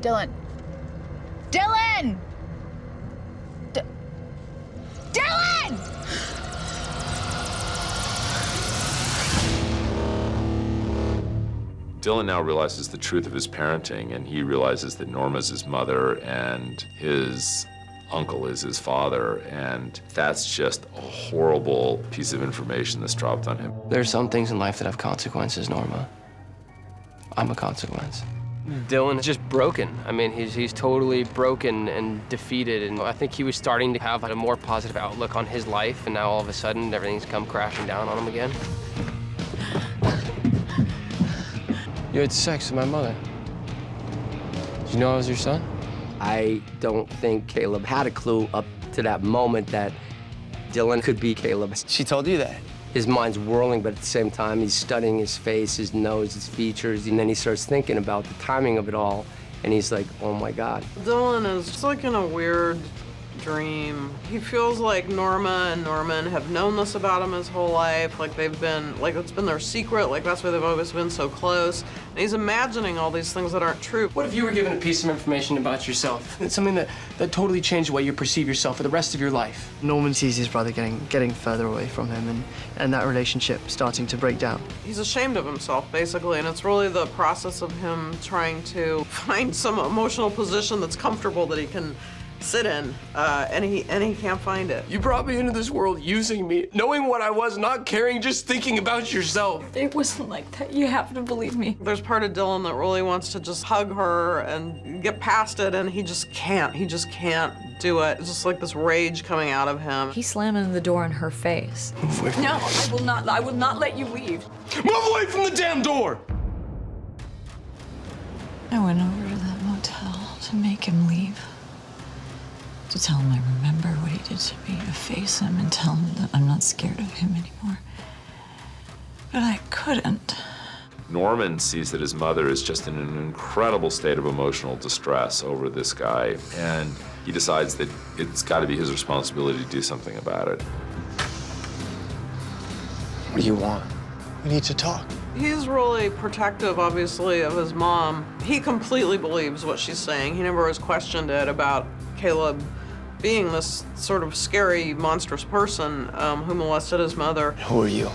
Dylan! Dylan! Dylan! Dylan now realizes the truth of his parenting, and he realizes that Norma's his mother and his uncle is his father, and that's just a horrible piece of information that's dropped on him. There are some things in life that have consequences, Norma. I'm a consequence. Dylan is just broken. I mean, he's totally broken and defeated, and I think he was starting to have a more positive outlook on his life, and now all of a sudden everything's come crashing down on him again. You had sex with my mother. Did you know I was your son? I don't think Caleb had a clue up to that moment that Dylan could be Caleb. She told you that? His mind's whirling, but at the same time, he's studying his face, his nose, his features, and then he starts thinking about the timing of it all, and he's like, oh my God. Dylan is just like in a weird dream. He feels like Norma and Norman have known this about him his whole life, like they've been, like it's been their secret, like that's why they've always been so close. And he's imagining all these things that aren't true. What if you were given a piece of information about yourself? It's something that totally changed the way you perceive yourself for the rest of your life. Norman sees his brother getting further away from him and that relationship starting to break down. He's ashamed of himself, basically, and it's really the process of him trying to find some emotional position that's comfortable that he can sit in, and he can't find it. You brought me into this world using me, knowing what I was, not caring, just thinking about yourself. It wasn't like that. You have to believe me. There's part of Dylan that really wants to just hug her and get past it, and he just can't. He just can't do it. It's just like this rage coming out of him. He's slamming the door in her face. Move away. No, I will not. I will not let you leave. Move away from the damn door! I went over to that motel to make him leave. To tell him I remember what he did to me, to face him and tell him that I'm not scared of him anymore. But I couldn't. Norman sees that his mother is just in an incredible state of emotional distress over this guy, and he decides that it's got to be his responsibility to do something about it. What do you want? We need to talk. He's really protective, obviously, of his mom. He completely believes what she's saying. He never has questioned it about Caleb being this sort of scary, monstrous person who molested his mother. Who are you?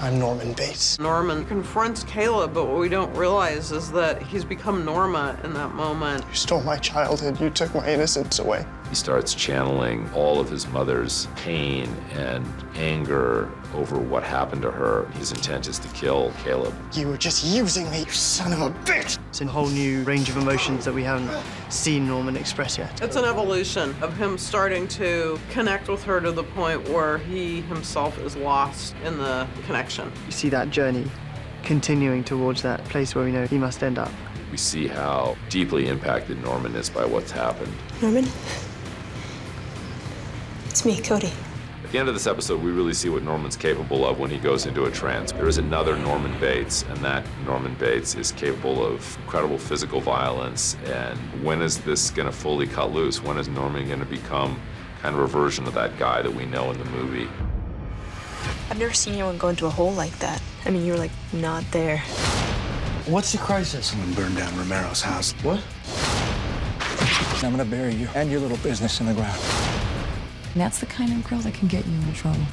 I'm Norman Bates. Norman confronts Caleb, but what we don't realize is that he's become Norma in that moment. You stole my childhood. You took my innocence away. He starts channeling all of his mother's pain and anger over what happened to her. His intent is to kill Caleb. You were just using me, you son of a bitch! It's a whole new range of emotions that we haven't seen Norman express yet. It's an evolution of him starting to connect with her to the point where he himself is lost in the connection. You see that journey continuing towards that place where we know he must end up. We see how deeply impacted Norman is by what's happened. Norman? It's me, Cody. At the end of this episode, we really see what Norman's capable of when he goes into a trance. There is another Norman Bates, and that Norman Bates is capable of incredible physical violence. And when is this going to fully cut loose? When is Norman going to become kind of a version of that guy that we know in the movie? I've never seen anyone go into a hole like that. I mean, you were like not there. What's the crisis? Someone burned down Romero's house. What? I'm gonna bury you and your little business in the ground. And that's the kind of girl that can get you in trouble.